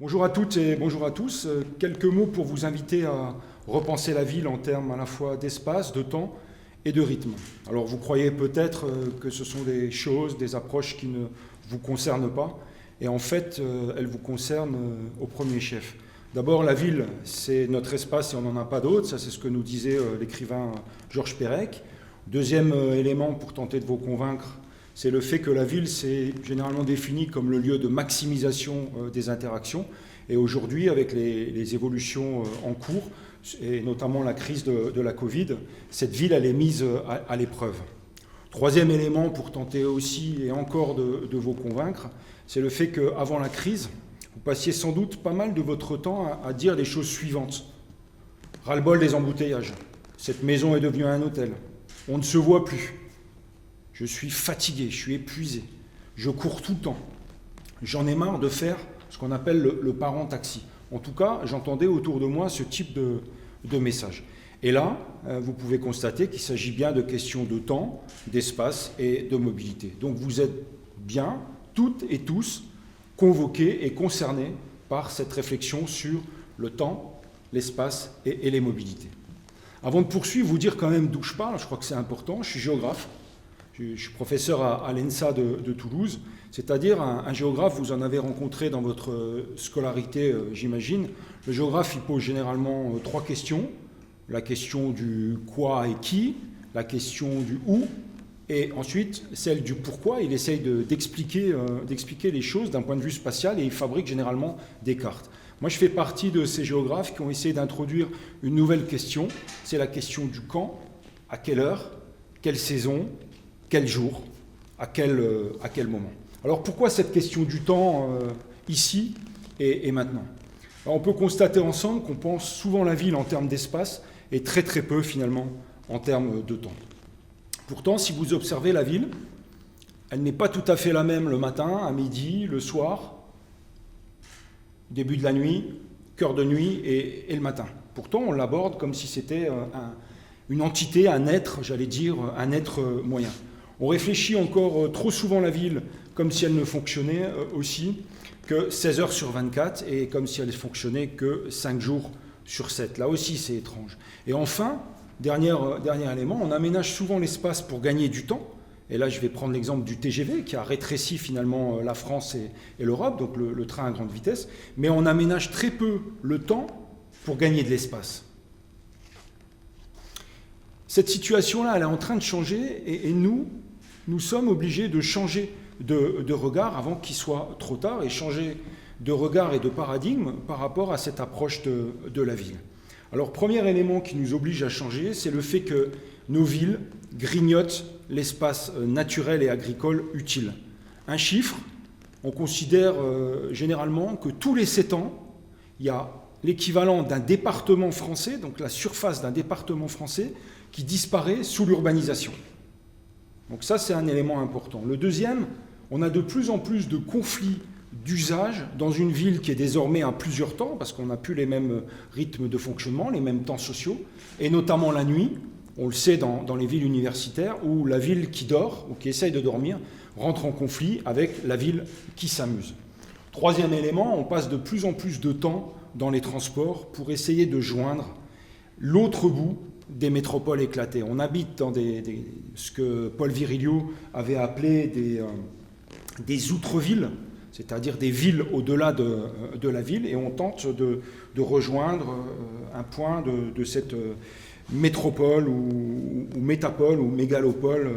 Bonjour à toutes et bonjour à tous. Quelques mots pour vous inviter à repenser la ville en termes à la fois d'espace, de temps et de rythme. Alors vous croyez peut-être que ce sont des choses, des approches qui ne vous concernent pas, et en fait elles vous concernent au premier chef. D'abord, la ville, c'est notre espace et on n'en a pas d'autre, ça c'est ce que nous disait l'écrivain Georges Perec. Deuxième élément pour tenter de vous convaincre, c'est le fait que la ville, c'est généralement défini comme le lieu de maximisation des interactions. Et aujourd'hui, avec les évolutions en cours, et notamment la crise de la Covid, cette ville, elle est mise à l'épreuve. Troisième élément pour tenter aussi et encore de vous convaincre, c'est le fait qu'avant la crise, vous passiez sans doute pas mal de votre temps à dire les choses suivantes. Ras-le-bol des embouteillages. Cette maison est devenue un hôtel. On ne se voit plus. Je suis fatigué, je suis épuisé, je cours tout le temps. J'en ai marre de faire ce qu'on appelle le parent taxi. En tout cas, j'entendais autour de moi ce type de message. Et là, vous pouvez constater qu'il s'agit bien de questions de temps, d'espace et de mobilité. Donc vous êtes bien, toutes et tous, convoqués et concernés par cette réflexion sur le temps, l'espace et les mobilités. Avant de poursuivre, vous dire quand même d'où je parle, je crois que c'est important, je suis géographe. Je suis professeur à l'ENSA de Toulouse, c'est-à-dire un géographe, vous en avez rencontré dans votre scolarité, j'imagine. Le géographe, il pose généralement trois questions. La question du quoi et qui, la question du où, et ensuite celle du pourquoi. Il essaye d'expliquer les choses d'un point de vue spatial et il fabrique généralement des cartes. Moi, je fais partie de ces géographes qui ont essayé d'introduire une nouvelle question. C'est la question du quand, à quelle heure, quelle saison, quel jour, à quel moment. Alors pourquoi cette question du temps ici et maintenant? Alors, on peut constater ensemble qu'on pense souvent la ville en termes d'espace et très très peu finalement en termes de temps. Pourtant, si vous observez la ville, elle n'est pas tout à fait la même le matin, à midi, le soir, début de la nuit, cœur de nuit et le matin. Pourtant, on l'aborde comme si c'était une entité, un être, j'allais dire, un être moyen. On réfléchit encore trop souvent la ville comme si elle ne fonctionnait aussi que 16 heures sur 24 et comme si elle ne fonctionnait que 5 jours sur 7. Là aussi, c'est étrange. Et enfin, dernier élément, on aménage souvent l'espace pour gagner du temps. Et là, je vais prendre l'exemple du TGV qui a rétréci finalement la France et l'Europe, donc le train à grande vitesse. Mais on aménage très peu le temps pour gagner de l'espace. Cette situation-là, elle est en train de changer et nous sommes obligés de changer de regard avant qu'il soit trop tard et changer de regard et de paradigme par rapport à cette approche de la ville. Alors, premier élément qui nous oblige à changer, c'est le fait que nos villes grignotent l'espace naturel et agricole utile. Un chiffre, on considère généralement que tous les 7 ans, il y a l'équivalent d'un département français, donc la surface d'un département français, qui disparaît sous l'urbanisation. Donc ça, c'est un élément important. Le deuxième, on a de plus en plus de conflits d'usage dans une ville qui est désormais à plusieurs temps, parce qu'on n'a plus les mêmes rythmes de fonctionnement, les mêmes temps sociaux, et notamment la nuit. On le sait dans les villes universitaires, où la ville qui dort, ou qui essaye de dormir, rentre en conflit avec la ville qui s'amuse. Troisième élément, on passe de plus en plus de temps dans les transports pour essayer de joindre l'autre bout des métropoles éclatées. On habite dans ce que Paul Virilio avait appelé des outre-villes, c'est-à-dire des villes au-delà de la ville, et on tente de rejoindre un point de cette métropole ou métapole ou mégalopole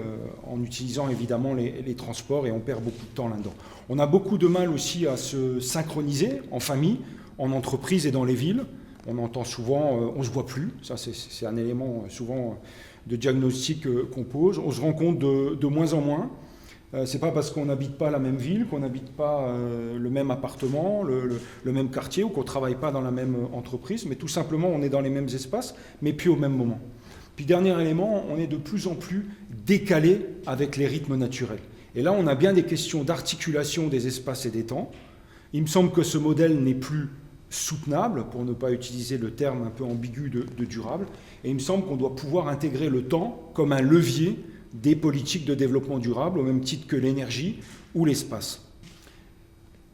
en utilisant évidemment les transports, et on perd beaucoup de temps là-dedans. On a beaucoup de mal aussi à se synchroniser en famille, en entreprise et dans les villes. On entend souvent on ne se voit plus, ça c'est un élément souvent de diagnostic qu'on pose. On se rend compte de moins en moins. C'est pas parce qu'on n'habite pas la même ville, qu'on n'habite pas le même appartement, le même quartier, ou qu'on ne travaille pas dans la même entreprise, mais tout simplement on est dans les mêmes espaces, mais puis au même moment. Puis dernier élément, on est de plus en plus décalé avec les rythmes naturels. Et là, on a bien des questions d'articulation des espaces et des temps. Il me semble que ce modèle n'est plus soutenable, pour ne pas utiliser le terme un peu ambigu de durable, et il me semble qu'on doit pouvoir intégrer le temps comme un levier des politiques de développement durable, au même titre que l'énergie ou l'espace.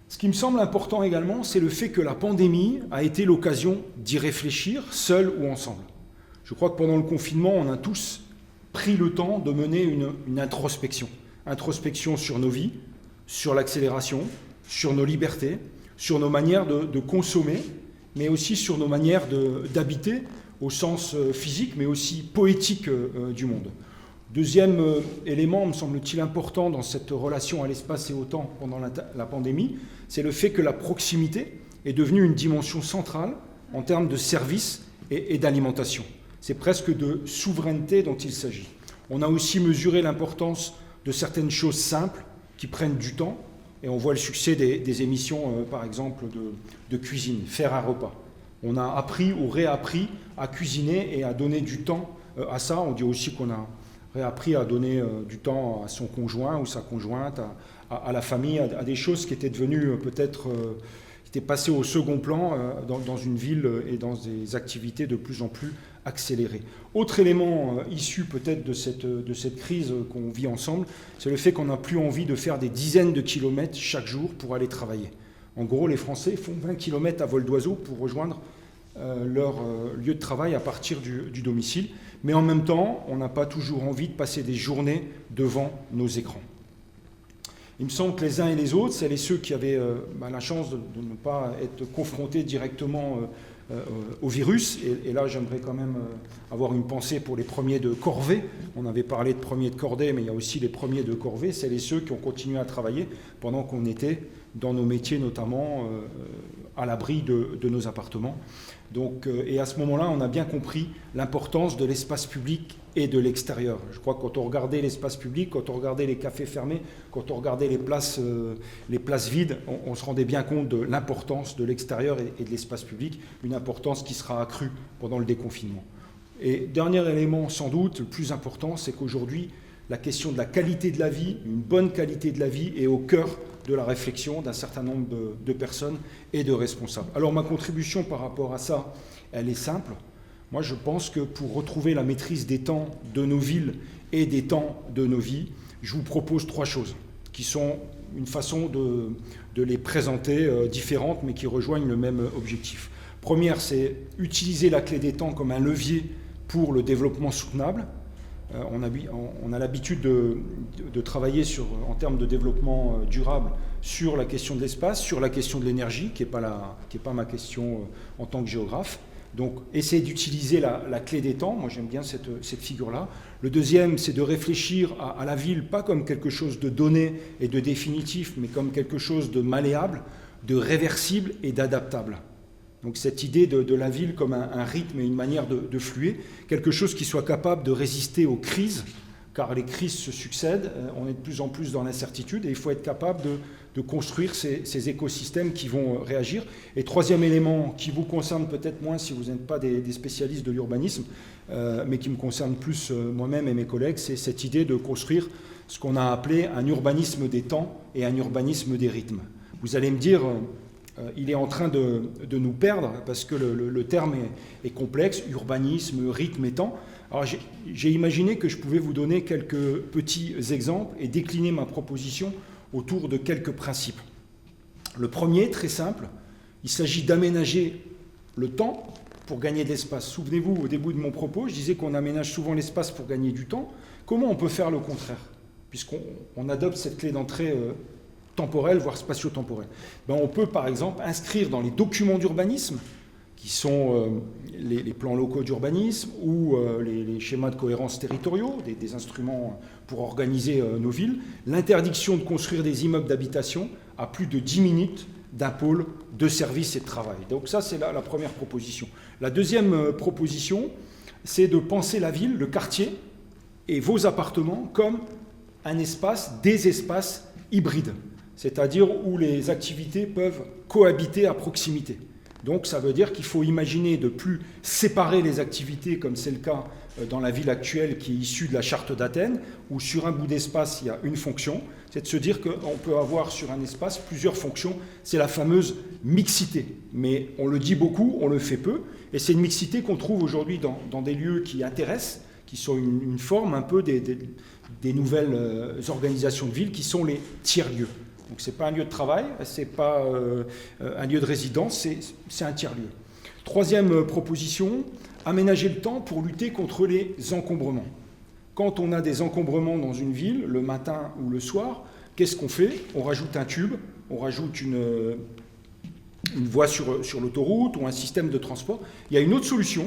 Ce qui me semble important également, c'est le fait que la pandémie a été l'occasion d'y réfléchir, seul ou ensemble. Je crois que pendant le confinement, on a tous pris le temps de mener une introspection. Introspection sur nos vies, sur l'accélération, sur nos libertés, sur nos manières de consommer, mais aussi sur nos manières d'habiter au sens physique, mais aussi poétique du monde. Deuxième élément, me semble-t-il important dans cette relation à l'espace et au temps pendant la pandémie, c'est le fait que la proximité est devenue une dimension centrale en termes de services et d'alimentation. C'est presque de souveraineté dont il s'agit. On a aussi mesuré l'importance de certaines choses simples qui prennent du temps, et on voit le succès des émissions, par exemple, de cuisine, faire un repas. On a appris ou réappris à cuisiner et à donner du temps à ça. On dit aussi qu'on a réappris à donner du temps à son conjoint ou sa conjointe, à la famille, à des choses qui étaient devenues peut-être, qui étaient passées au second plan dans une ville et dans des activités de plus en plus accélérées. Autre élément issu peut-être de cette crise qu'on vit ensemble, c'est le fait qu'on n'a plus envie de faire des dizaines de kilomètres chaque jour pour aller travailler. En gros, les Français font 20 kilomètres à vol d'oiseau pour rejoindre leur lieu de travail à partir du domicile. Mais en même temps, on n'a pas toujours envie de passer des journées devant nos écrans. Il me semble que les uns et les autres, celles et ceux qui avaient la chance de ne pas être confrontés directement au virus, et là j'aimerais quand même avoir une pensée pour les premiers de corvée. On avait parlé de premiers de cordée, mais il y a aussi les premiers de corvée, celles et ceux qui ont continué à travailler pendant qu'on était dans nos métiers, notamment à l'abri de nos appartements. Donc, et à ce moment-là, on a bien compris l'importance de l'espace public et de l'extérieur. Je crois que quand on regardait l'espace public, quand on regardait les cafés fermés, quand on regardait les places vides, on se rendait bien compte de l'importance de l'extérieur et de l'espace public, une importance qui sera accrue pendant le déconfinement. Et dernier élément, sans doute, le plus important, c'est qu'aujourd'hui, la question de la qualité de la vie, une bonne qualité de la vie, est au cœur de la réflexion d'un certain nombre de personnes et de responsables. Alors ma contribution par rapport à ça, elle est simple. Moi je pense que pour retrouver la maîtrise des temps de nos villes et des temps de nos vies, je vous propose 3 choses qui sont une façon de les présenter différentes mais qui rejoignent le même objectif. Première, c'est utiliser la clé des temps comme un levier pour le développement soutenable. On a l'habitude de travailler en termes de développement durable sur la question de l'espace, sur la question de l'énergie, qui n'est pas ma question en tant que géographe. Donc, essayer d'utiliser la clé des temps. Moi, j'aime bien cette figure-là. Le deuxième, c'est de réfléchir à la ville, pas comme quelque chose de donné et de définitif, mais comme quelque chose de malléable, de réversible et d'adaptable. Donc cette idée de la ville comme un rythme et une manière de fluer, quelque chose qui soit capable de résister aux crises, car les crises se succèdent, on est de plus en plus dans l'incertitude et il faut être capable de construire ces écosystèmes qui vont réagir. Et troisième élément qui vous concerne peut-être moins si vous n'êtes pas des spécialistes de l'urbanisme, mais qui me concerne plus moi-même et mes collègues, c'est cette idée de construire ce qu'on a appelé un urbanisme des temps et un urbanisme des rythmes. Vous allez me dire... il est en train de nous perdre parce que le terme est complexe, urbanisme, rythme et temps. Alors j'ai imaginé que je pouvais vous donner quelques petits exemples et décliner ma proposition autour de quelques principes. Le premier, très simple, il s'agit d'aménager le temps pour gagner de l'espace. Souvenez-vous, au début de mon propos, je disais qu'on aménage souvent l'espace pour gagner du temps. Comment on peut faire le contraire, puisqu'on adopte cette clé d'entrée temporelle, voire spatio-temporelle. On peut par exemple inscrire dans les documents d'urbanisme, qui sont les plans locaux d'urbanisme ou les schémas de cohérence territoriaux, des instruments pour organiser nos villes, l'interdiction de construire des immeubles d'habitation à plus de 10 minutes d'un pôle de services et de travail. Donc ça, c'est la première proposition. La deuxième proposition, c'est de penser la ville, le quartier et vos appartements comme un espace, des espaces hybrides, c'est-à-dire où les activités peuvent cohabiter à proximité. Donc ça veut dire qu'il faut imaginer de plus séparer les activités, comme c'est le cas dans la ville actuelle qui est issue de la charte d'Athènes, où sur un bout d'espace, il y a une fonction, c'est de se dire qu'on peut avoir sur un espace plusieurs fonctions. C'est la fameuse mixité. Mais on le dit beaucoup, on le fait peu, et c'est une mixité qu'on trouve aujourd'hui dans des lieux qui intéressent, qui sont une forme un peu des nouvelles organisations de ville, qui sont les tiers-lieux. Donc ce n'est pas un lieu de travail, ce n'est pas un lieu de résidence, c'est un tiers-lieu. Troisième proposition, aménager le temps pour lutter contre les encombrements. Quand on a des encombrements dans une ville, le matin ou le soir, qu'est-ce qu'on fait? On rajoute un tube, on rajoute une voie sur l'autoroute ou un système de transport. Il y a une autre solution.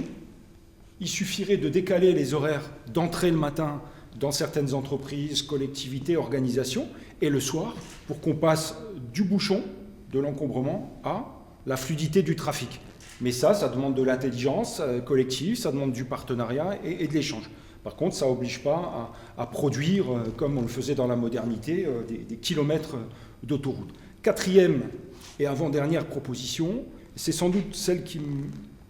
Il suffirait de décaler les horaires d'entrée le matin dans certaines entreprises, collectivités, organisations, et le soir, pour qu'on passe du bouchon, de l'encombrement, à la fluidité du trafic. Mais ça demande de l'intelligence collective, ça demande du partenariat et de l'échange. Par contre, ça n'oblige pas à produire, comme on le faisait dans la modernité, des kilomètres d'autoroute. Quatrième et avant-dernière proposition, c'est sans doute celle qui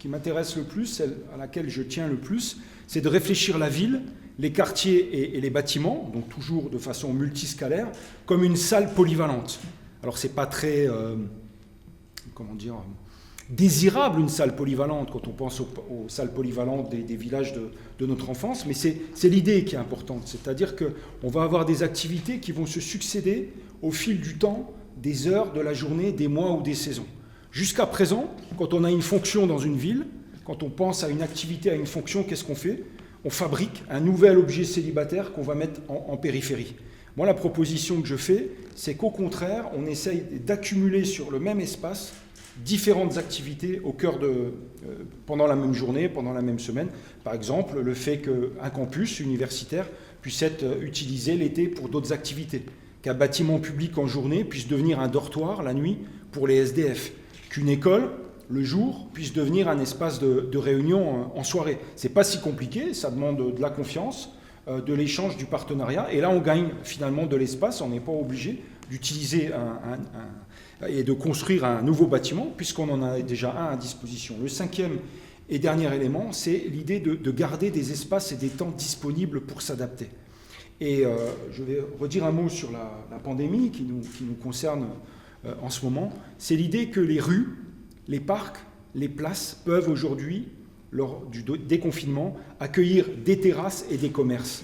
m'intéresse le plus, celle à laquelle je tiens le plus, c'est de réfléchir la ville, les quartiers et les bâtiments, donc toujours de façon multiscalaire, comme une salle polyvalente. Alors c'est pas très, désirable une salle polyvalente quand on pense aux salles polyvalentes des villages de notre enfance, mais c'est l'idée qui est importante, c'est-à-dire qu'on va avoir des activités qui vont se succéder au fil du temps, des heures, de la journée, des mois ou des saisons. Jusqu'à présent, quand on a une fonction dans une ville, quand on pense à une activité, à une fonction, qu'est-ce qu'on fait? On fabrique un nouvel objet célibataire qu'on va mettre en périphérie. Moi, la proposition que je fais, c'est qu'au contraire, on essaye d'accumuler sur le même espace différentes activités au cœur pendant la même journée, pendant la même semaine. Par exemple, le fait qu'un campus universitaire puisse être utilisé l'été pour d'autres activités, qu'un bâtiment public en journée puisse devenir un dortoir la nuit pour les SDF, qu'une école, le jour, puisse devenir un espace de réunion en soirée. C'est pas si compliqué, ça demande de la confiance, de l'échange, du partenariat, et là on gagne finalement de l'espace, on n'est pas obligé d'utiliser et de construire un nouveau bâtiment, puisqu'on en a déjà un à disposition. Le cinquième et dernier élément, c'est l'idée de garder des espaces et des temps disponibles pour s'adapter. Et je vais redire un mot sur la pandémie qui nous concerne en ce moment. C'est l'idée que les rues, les parcs, les places peuvent aujourd'hui, lors du déconfinement, accueillir des terrasses et des commerces.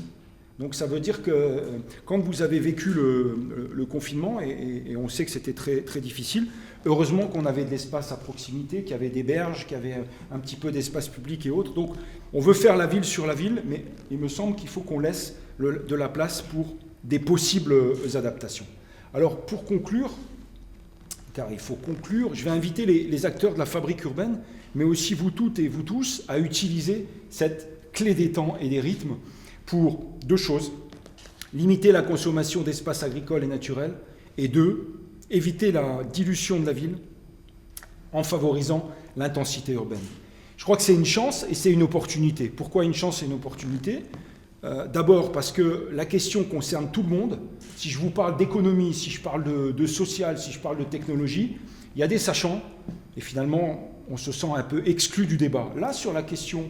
Donc ça veut dire que quand vous avez vécu le confinement, et on sait que c'était très, très difficile, heureusement qu'on avait de l'espace à proximité, qu'il y avait des berges, qu'il y avait un petit peu d'espace public et autres. Donc on veut faire la ville sur la ville, mais il me semble qu'il faut qu'on laisse de la place pour des possibles adaptations. Alors pour conclure, car il faut conclure, je vais inviter les acteurs de la fabrique urbaine, mais aussi vous toutes et vous tous, à utiliser cette clé des temps et des rythmes pour deux choses: limiter la consommation d'espaces agricoles et naturels, et deux, éviter la dilution de la ville en favorisant l'intensité urbaine. Je crois que c'est une chance et c'est une opportunité. Pourquoi une chance et une opportunité? D'abord parce que la question concerne tout le monde. Si je vous parle d'économie, si je parle de social, si je parle de technologie, il y a des sachants et finalement on se sent un peu exclu du débat. Là, sur la question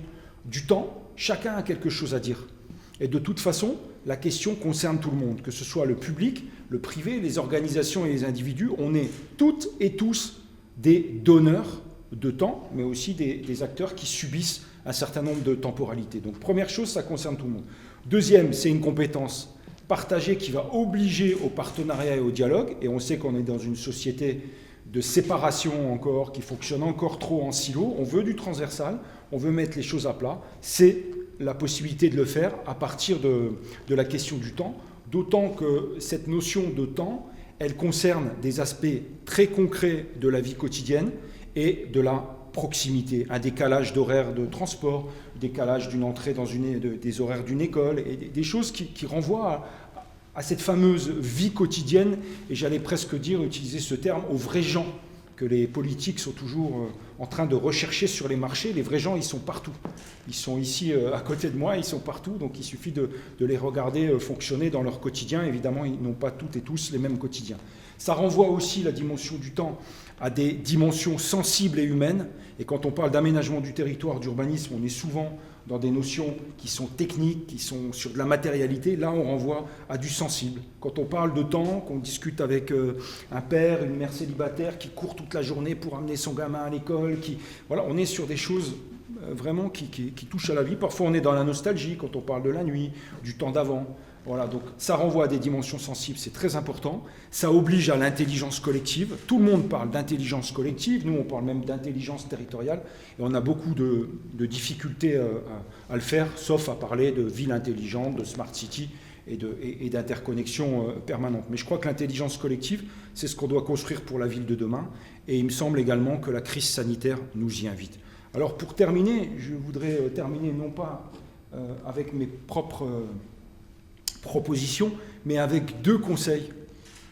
du temps, chacun a quelque chose à dire. Et de toute façon, la question concerne tout le monde, que ce soit le public, le privé, les organisations et les individus. On est toutes et tous des donneurs de temps, mais aussi des acteurs qui subissent un certain nombre de temporalités. Donc première chose, ça concerne tout le monde. Deuxième, c'est une compétence partagée qui va obliger au partenariat et au dialogue. Et on sait qu'on est dans une société de séparation encore, qui fonctionne encore trop en silo. On veut du transversal, on veut mettre les choses à plat. C'est la possibilité de le faire à partir de la question du temps, d'autant que cette notion de temps, elle concerne des aspects très concrets de la vie quotidienne et de la proximité, un décalage d'horaires de transport, décalage d'une entrée dans des horaires d'une école, et des choses qui renvoient à cette fameuse vie quotidienne, et j'allais presque dire, utiliser ce terme, aux vrais gens que les politiques sont toujours en train de rechercher sur les marchés. Les vrais gens, ils sont partout. Ils sont ici à côté de moi, ils sont partout, donc il suffit de les regarder fonctionner dans leur quotidien. Évidemment, ils n'ont pas toutes et tous les mêmes quotidiens. Ça renvoie aussi la dimension du temps à des dimensions sensibles et humaines. Et quand on parle d'aménagement du territoire, d'urbanisme, on est souvent dans des notions qui sont techniques, qui sont sur de la matérialité. Là, on renvoie à du sensible. Quand on parle de temps, qu'on discute avec un père, une mère célibataire qui court toute la journée pour amener son gamin à l'école, voilà, on est sur des choses vraiment qui touchent à la vie. Parfois, on est dans la nostalgie quand on parle de la nuit, du temps d'avant. Voilà, donc ça renvoie à des dimensions sensibles, c'est très important. Ça oblige à l'intelligence collective. Tout le monde parle d'intelligence collective, nous on parle même d'intelligence territoriale, et on a beaucoup de difficultés à le faire, sauf à parler de ville intelligente, de smart city et d'interconnexion permanente. Mais je crois que l'intelligence collective, c'est ce qu'on doit construire pour la ville de demain, et il me semble également que la crise sanitaire nous y invite. Alors pour terminer, je voudrais terminer non pas avec mes propres propositions, mais avec 2 conseils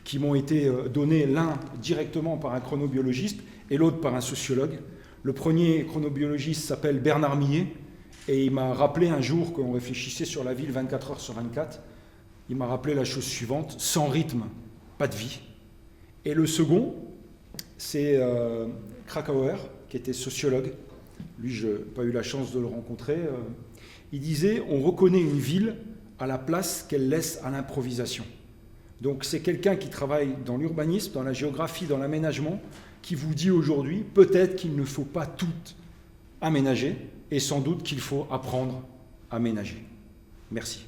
qui m'ont été donnés, l'un directement par un chronobiologiste et l'autre par un sociologue. Le premier chronobiologiste s'appelle Bernard Millet, et il m'a rappelé un jour qu'on réfléchissait sur la ville 24 heures sur 24, il m'a rappelé la chose suivante: sans rythme, pas de vie. Et le second, c'est Krakauer, qui était sociologue. Lui, je n'ai pas eu la chance de le rencontrer. Il disait « On reconnaît une ville à la place qu'elle laisse à l'improvisation ». Donc c'est quelqu'un qui travaille dans l'urbanisme, dans la géographie, dans l'aménagement, qui vous dit aujourd'hui peut-être qu'il ne faut pas tout aménager, et sans doute qu'il faut apprendre à aménager. Merci.